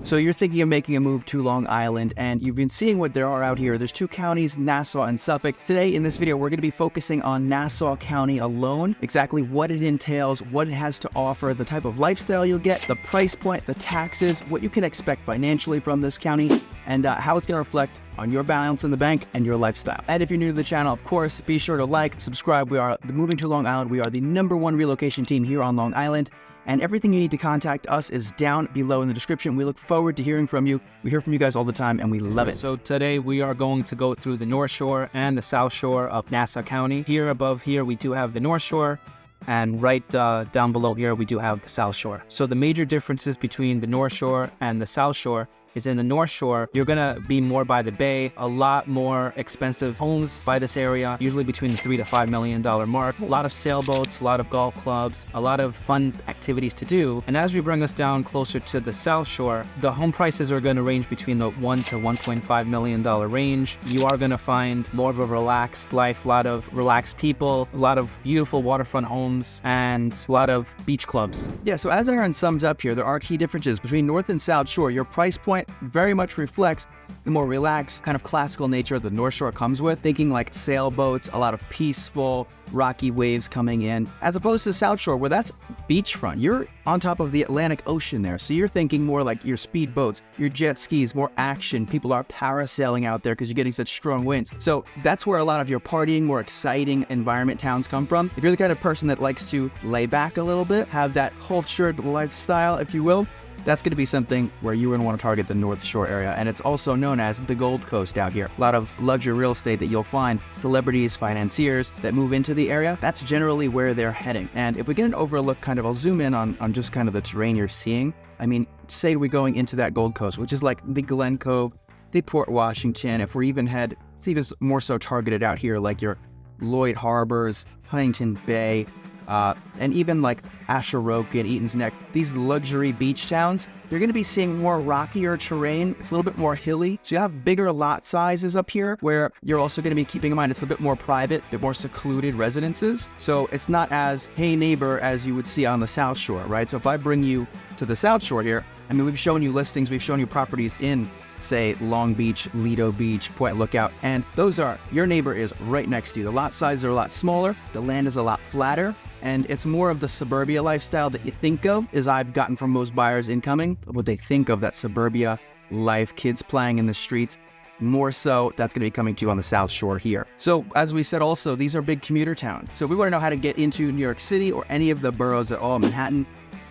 So you're thinking of making a move to Long Island, and you've been seeing what there are out here. There's two counties, Nassau and Suffolk. Today in this video, we're going to be focusing on Nassau County alone, exactly what it entails, what it has to offer, the type of lifestyle you'll get, the price point, the taxes, what you can expect financially from this county, and how it's going to reflect on your balance in the bank and your lifestyle. And if you're new to the channel, of course, be sure to like, subscribe. We are Moving to Long Island. We are the #1 relocation team here on Long Island. And everything you need to contact us is down below in the description. We look forward to hearing from you. We hear from you guys all the time, and we love it. So today we are going to go through the North Shore and the South Shore of Nassau County. Here above here, we do have the North Shore, and right down below here, we do have the South Shore. So the major differences between the North Shore and the South Shore is in the North Shore, you're gonna be more by the bay, a lot more expensive homes by this area, usually between the $3 to $5 million mark, a lot of sailboats, a lot of golf clubs, a lot of fun activities to do. And as we bring us down closer to the South Shore, the home prices are gonna range between the $1 to $1.5 million range. You are gonna find more of a relaxed life, a lot of relaxed people, a lot of beautiful waterfront homes, and a lot of beach clubs. Yeah, so as Aaron sums up here, there are key differences between North and South Shore. Your price point very much reflects the more relaxed, kind of classical nature the North Shore comes with, thinking like sailboats, a lot of peaceful, rocky waves coming in, as opposed to South Shore, where that's beachfront. You're on top of the Atlantic Ocean there, so you're thinking more like your speedboats, your jet skis, more action. People are parasailing out there because you're getting such strong winds. So that's where a lot of your partying, more exciting environment towns come from. If you're the kind of person that likes to lay back a little bit, have that cultured lifestyle, if you will, that's going to be something where you're going to want to target the North Shore area. And it's also known as the Gold Coast out here. A lot of luxury real estate that you'll find, celebrities, financiers that move into the area, that's generally where they're heading. And if we get an overlook, kind of, I'll zoom in on just kind of the terrain you're seeing. I mean, say we're going into that Gold Coast, which is like the Glen Cove, the Port Washington. If we even head, see this more so targeted out here, like your Lloyd Harbors, Huntington Bay, and even like Asheroka and Eaton's Neck, these luxury beach towns, you're going to be seeing more rockier terrain. It's a little bit more hilly. So you have bigger lot sizes up here, where you're also going to be keeping in mind it's a bit more private, a bit more secluded residences. So it's not as hey neighbor as you would see on the South Shore, right? So if I bring you to the South Shore here, I mean, we've shown you listings, we've shown you properties in, say, Long Beach, Lido Beach, Point Lookout, and those are, your neighbor is right next to you. The lot sizes are a lot smaller, the land is a lot flatter, and it's more of the suburbia lifestyle that you think of, as I've gotten from most buyers incoming, what they think of that suburbia life, kids playing in the streets. More so, that's going to be coming to you on the South Shore here. So as we said also, these are big commuter towns. So if we want to know how to get into New York City or any of the boroughs at all, Manhattan,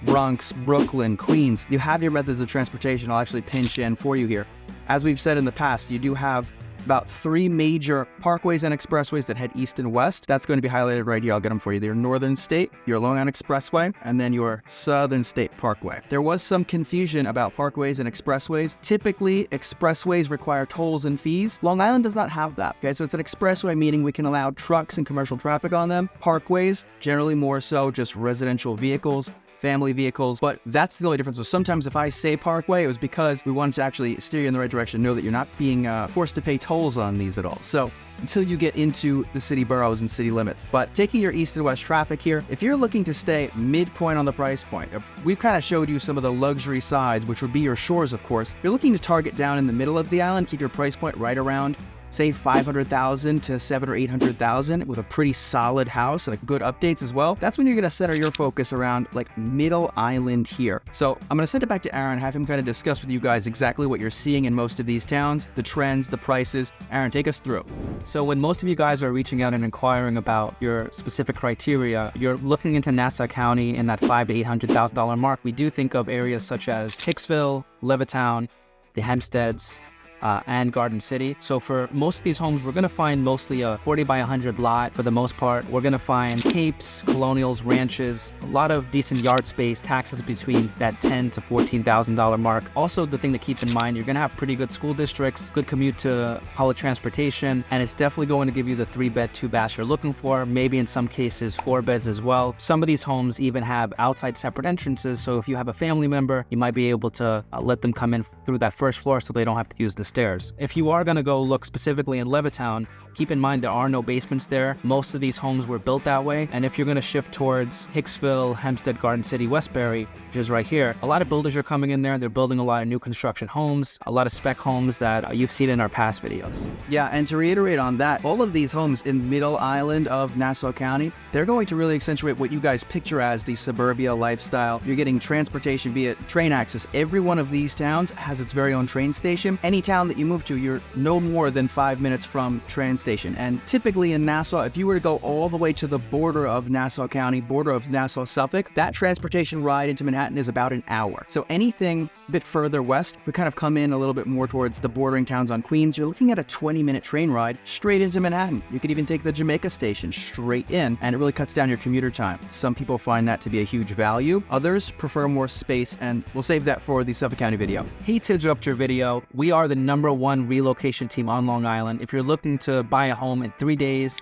Bronx, Brooklyn, Queens, you have your methods of transportation. I'll actually pinch in for you here. As we've said in the past, you do have about 3 major parkways and expressways that head east and west. That's going to be highlighted right here. I'll get them for you. Your Northern State, your Long Island Expressway, and then your Southern State Parkway. There was some confusion about parkways and expressways. Typically, expressways require tolls and fees. Long Island does not have that. Okay, so it's an expressway, meaning we can allow trucks and commercial traffic on them. Parkways, generally more so just residential vehicles, family vehicles, but that's the only difference. So sometimes if I say parkway, it was because we wanted to actually steer you in the right direction, know that you're not being forced to pay tolls on these at all. So until you get into the city boroughs and city limits. But taking your east and west traffic here, if you're looking to stay midpoint on the price point, we've kind of showed you some of the luxury sides, which would be your shores, of course. If you're looking to target down in the middle of the island, keep your price point right around, say, 500,000 to 700,000 or 800,000 with a pretty solid house and good updates as well. That's when you're going to center your focus around like middle island here. So I'm going to send it back to Aaron, have him kind of discuss with you guys exactly what you're seeing in most of these towns, the trends, the prices. Aaron, take us through. So when most of you guys are reaching out and inquiring about your specific criteria, you're looking into Nassau County in that $500,000 to $800,000 mark. We do think of areas such as Hicksville, Levittown, the Hempsteads, and Garden City. So for most of these homes, we're going to find mostly a 40 by 100 lot for the most part. We're going to find capes, colonials, ranches, a lot of decent yard space, taxes between that $10,000 to $14,000 mark. Also, the thing to keep in mind, you're going to have pretty good school districts, good commute to public transportation, and it's definitely going to give you the 3-bed, 2-bath you're looking for, maybe in some cases 4 beds as well. Some of these homes even have outside separate entrances, so if you have a family member, you might be able to let them come in through that first floor so they don't have to use the stairs. If you are going to go look specifically in Levittown, keep in mind there are no basements there. Most of these homes were built that way. And if you're going to shift towards Hicksville, Hempstead, Garden City, Westbury, which is right here, a lot of builders are coming in there. They're building a lot of new construction homes, a lot of spec homes that you've seen in our past videos. Yeah, and to reiterate on that, all of these homes in Middle Island of Nassau County, they're going to really accentuate what you guys picture as the suburbia lifestyle. You're getting transportation via train access. Every one of these towns has its very own train station. Any town that you move to, you're no more than 5 minutes from train station. And typically in Nassau, if you were to go all the way to the border of Nassau County, border of Nassau, Suffolk, that transportation ride into Manhattan is about an hour. So anything a bit further west, we kind of come in a little bit more towards the bordering towns on Queens, you're looking at a 20-minute train ride straight into Manhattan. You could even take the Jamaica station straight in, and it really cuts down your commuter time. Some people find that to be a huge value. Others prefer more space, and we'll save that for the Suffolk County video. Hate to interrupt your video. We are the #1 relocation team on Long Island. If you're looking to buy a home in 3 days,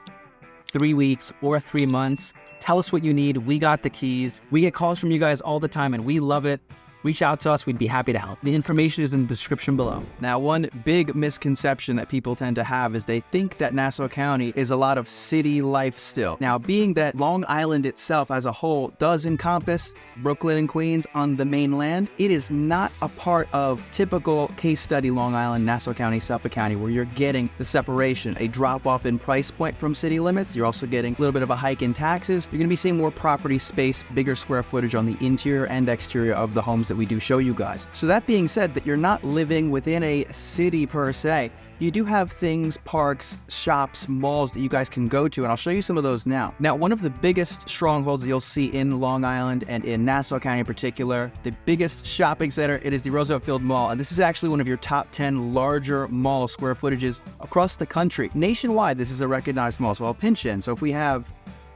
3 weeks, or 3 months, tell us what you need. We got the keys. We get calls from you guys all the time, and we love it. Reach out to us. We'd be happy to help. The information is in the description below. Now, one big misconception that people tend to have is they think that Nassau County is a lot of city life still. Now, being that Long Island itself as a whole does encompass Brooklyn and Queens on the mainland, it is not a part of typical case study Long Island, Nassau County, Suffolk County, where you're getting the separation, a drop off in price point from city limits. You're also getting a little bit of a hike in taxes. You're going to be seeing more property space, bigger square footage on the interior and exterior of the homes that we do show you guys. So that being said, that you're not living within a city per se, you do have things, parks, shops, malls that you guys can go to, and I'll show you some of those now. Now, one of the biggest strongholds that you'll see in Long Island and in Nassau County in particular, the biggest shopping center, it is the Roosevelt Field Mall, and this is actually one of your top 10 larger mall square footages across the country. Nationwide, this is a recognized mall, so I'll pinch in. So if we have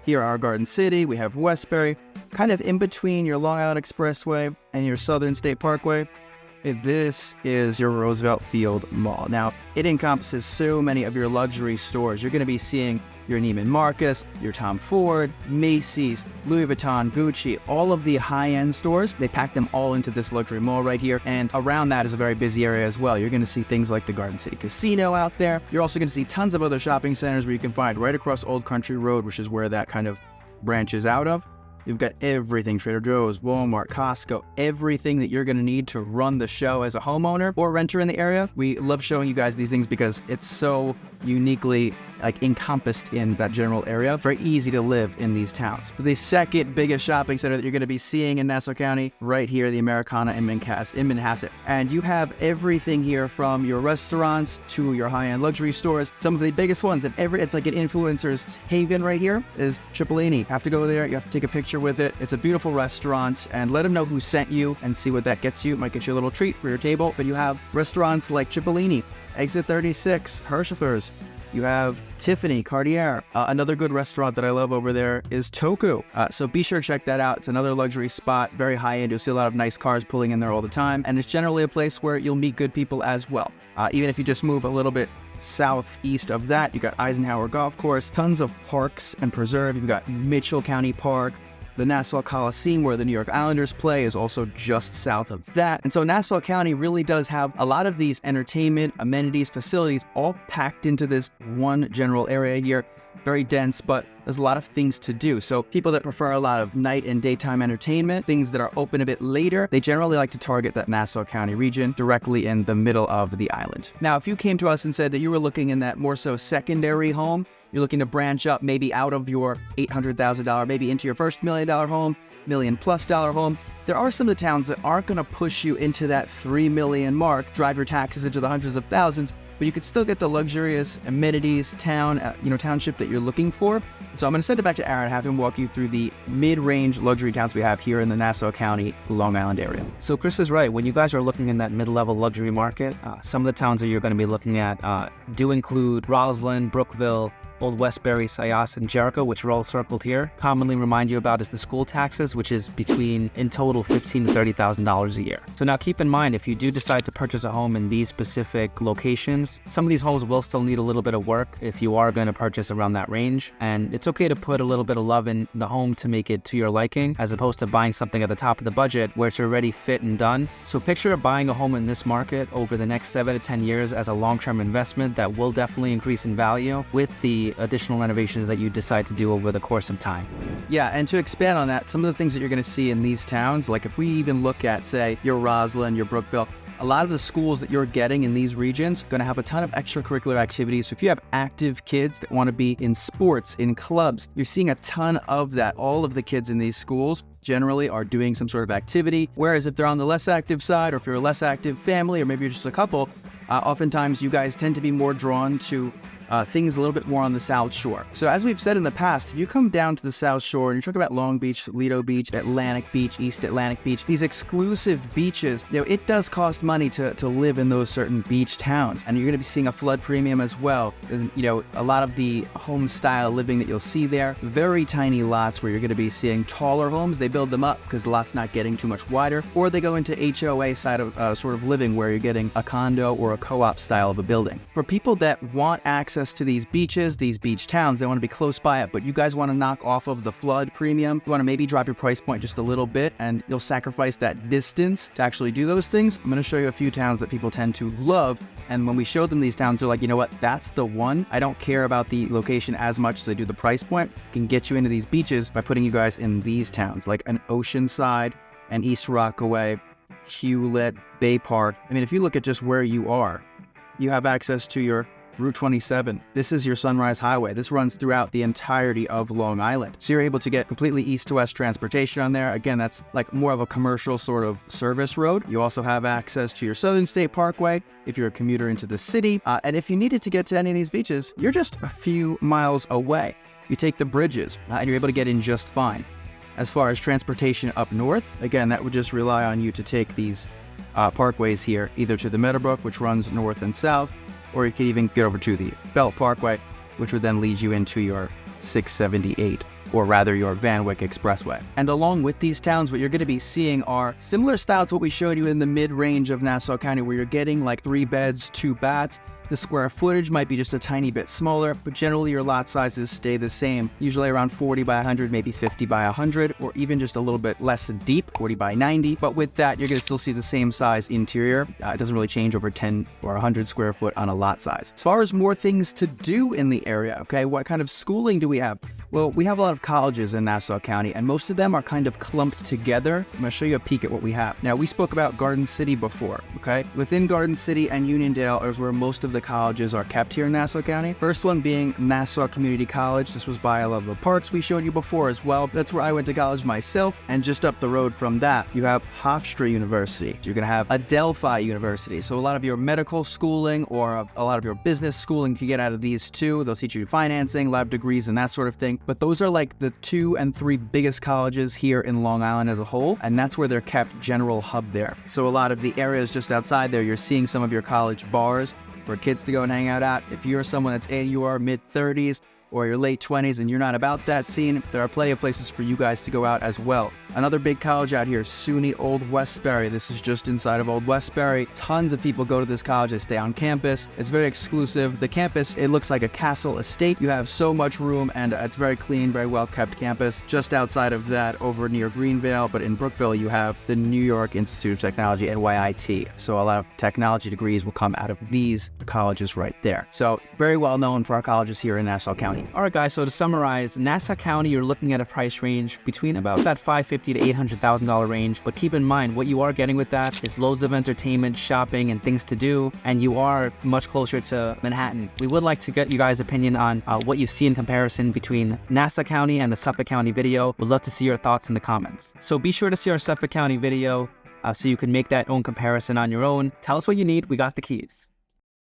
here our Garden City, we have Westbury, kind of in between your Long Island Expressway and your Southern State Parkway, this is your Roosevelt Field Mall. Now, it encompasses so many of your luxury stores. You're going to be seeing your Neiman Marcus, your Tom Ford, Macy's, Louis Vuitton, Gucci, all of the high-end stores. They pack them all into this luxury mall right here, and around that is a very busy area as well. You're going to see things like the Garden City Casino out there. You're also going to see tons of other shopping centers where you can find right across Old Country Road, which is where that kind of branches out of. You've got everything, Trader Joe's, Walmart, Costco, everything that you're going to need to run the show as a homeowner or renter in the area. We love showing you guys these things because it's so uniquely encompassed in that general area. Very easy to live in these towns. The second biggest shopping center that you're going to be seeing in Nassau County, right here, the Americana in Manhasset. And you have everything here from your restaurants to your high-end luxury stores. Some of the biggest ones, and it's like an influencer's haven right here, is Cipollini. You have to go there, you have to take a picture with it. It's a beautiful restaurant, and let them know who sent you and see what that gets you. It might get you a little treat for your table. But you have restaurants like Cipollini, Exit 36, Hirschfel's. You have Tiffany, Cartier. Another good restaurant that I love over there is Toku. So be sure to check that out. It's another luxury spot, very high-end. You'll see a lot of nice cars pulling in there all the time. And it's generally a place where you'll meet good people as well. Even if you just move a little bit southeast of that, you got Eisenhower Golf Course, tons of parks and preserve. You've got Mitchell County Park. The Nassau Coliseum, where the New York Islanders play, is also just south of that. And so Nassau County really does have a lot of these entertainment, amenities, facilities, all packed into this one general area here. Very dense, but there's a lot of things to do. So people that prefer a lot of night and daytime entertainment, things that are open a bit later, they generally like to target that Nassau County region directly in the middle of the island. Now, if you came to us and said that you were looking in that more so secondary home, you're looking to branch up maybe out of your $800,000, maybe into your first $1 million home, $1 million+ home, there are some of the towns that aren't going to push you into that $3 million mark, drive your taxes into the hundreds of thousands, but you could still get the luxurious amenities, township that you're looking for. So I'm going to send it back to Aaron, have him walk you through the mid-range luxury towns we have here in the Nassau County, Long Island area. So Chris is right. When you guys are looking in that mid-level luxury market, some of the towns that you're going to be looking at do include Roslyn, Brookville, Old Westbury, Syosset, and Jericho, which are all circled here. Commonly remind you about is the school taxes, which is between, in total, $15,000 to $30,000 a year. So now keep in mind, if you do decide to purchase a home in these specific locations, some of these homes will still need a little bit of work if you are going to purchase around that range. And it's okay to put a little bit of love in the home to make it to your liking, as opposed to buying something at the top of the budget where it's already fit and done. So picture buying a home in this market over the next 7 to 10 years as a long-term investment that will definitely increase in value with the additional renovations that you decide to do over the course of time. Yeah, and to expand on that, some of the things that you're going to see in these towns, like if we even look at, say, your Roslyn, your Brookville, a lot of the schools that you're getting in these regions are going to have a ton of extracurricular activities. So if you have active kids that want to be in sports, in clubs, you're seeing a ton of that. All of the kids in these schools generally are doing some sort of activity. Whereas if they're on the less active side, or if you're a less active family, or maybe you're just a couple, oftentimes you guys tend to be more drawn to things a little bit more on the South Shore. So as we've said in the past, if you come down to the South Shore and you talk about Long Beach, Lido Beach, Atlantic Beach, East Atlantic Beach, these exclusive beaches, it does cost money to live in those certain beach towns. And you're going to be seeing a flood premium as well. And, a lot of the home style living that you'll see there, very tiny lots where you're going to be seeing taller homes. They build them up because the lot's not getting too much wider, or they go into HOA side of sort of living where you're getting a condo or a co-op style of a building. For people that want access to these beaches, these beach towns, they want to be close by it, but you guys want to knock off of the flood premium. You want to maybe drop your price point just a little bit, and you'll sacrifice that distance to actually do those things. I'm going to show you a few towns that people tend to love, and when we show them these towns, they're like, you know what, that's the one. I don't care about the location as much as I do the price point. I can get you into these beaches by putting you guys in these towns, like an Oceanside and East Rockaway, Hewlett, Bay Park. I mean, if you look at just where you are, you have access to your Route 27. This is your Sunrise Highway. This runs throughout the entirety of Long Island. So you're able to get completely east to west transportation on there. Again, that's like more of a commercial sort of service road. You also have access to your Southern State Parkway if you're a commuter into the city. And if you needed to get to any of these beaches, you're just a few miles away. You take the bridges and you're able to get in just fine. As far as transportation up north, again, that would just rely on you to take these parkways here, either to the Meadowbrook, which runs north and south, or you could even get over to the Belt Parkway, which would then lead you into your 678, or rather your Van Wyck Expressway. And along with these towns, what you're going to be seeing are similar styles to what we showed you in the mid-range of Nassau County, where you're getting like 3 beds, 2 baths. The square footage might be just a tiny bit smaller, but generally your lot sizes stay the same, usually around 40 by 100, maybe 50 by 100, or even just a little bit less deep, 40 by 90. But with that, you're going to still see the same size interior. It doesn't really change over 10 or 100 square foot on a lot size. As far as more things to do in the area, okay, what kind of schooling do we have? Well, we have a lot of colleges in Nassau County, and most of them are kind of clumped together. I'm going to show you a peek at what we have. Now, we spoke about Garden City before, okay? Within Garden City and Uniondale is where most of the colleges are kept here in Nassau County. First one being Nassau Community College. This was by a lot of the parks we showed you before as well. That's where I went to college myself. And just up the road from that, you have Hofstra University. You're going to have Adelphi University. So a lot of your medical schooling or a lot of your business schooling you can get out of these two. They'll teach you financing, lab degrees, and that sort of thing. But those are like the 2 and 3 biggest colleges here in Long Island as a whole. And that's where they're kept, general hub there. So a lot of the areas just outside there, you're seeing some of your college bars for kids to go and hang out at. If you're someone that's in your mid-30s or your late 20s and you're not about that scene, there are plenty of places for you guys to go out as well. Another big college out here, SUNY Old Westbury. This is just inside of Old Westbury. Tons of people go to this college. They stay on campus. It's very exclusive. The campus, it looks like a castle estate. You have so much room, and it's very clean, very well-kept campus. Just outside of that, over near Greenvale, but in Brookville, you have the New York Institute of Technology, NYIT. So a lot of technology degrees will come out of these colleges right there. So very well known for our colleges here in Nassau County. All right, guys, so to summarize, Nassau County, you're looking at a price range between about that $550,000 to $800,000 range. But keep in mind, what you are getting with that is loads of entertainment, shopping, and things to do, and you are much closer to Manhattan. We would like to get you guys' opinion on what you see in comparison between Nassau County and the Suffolk County video. We'd love to see your thoughts in the comments. So be sure to see our Suffolk County video so you can make that own comparison on your own. Tell us what you need. We got the keys.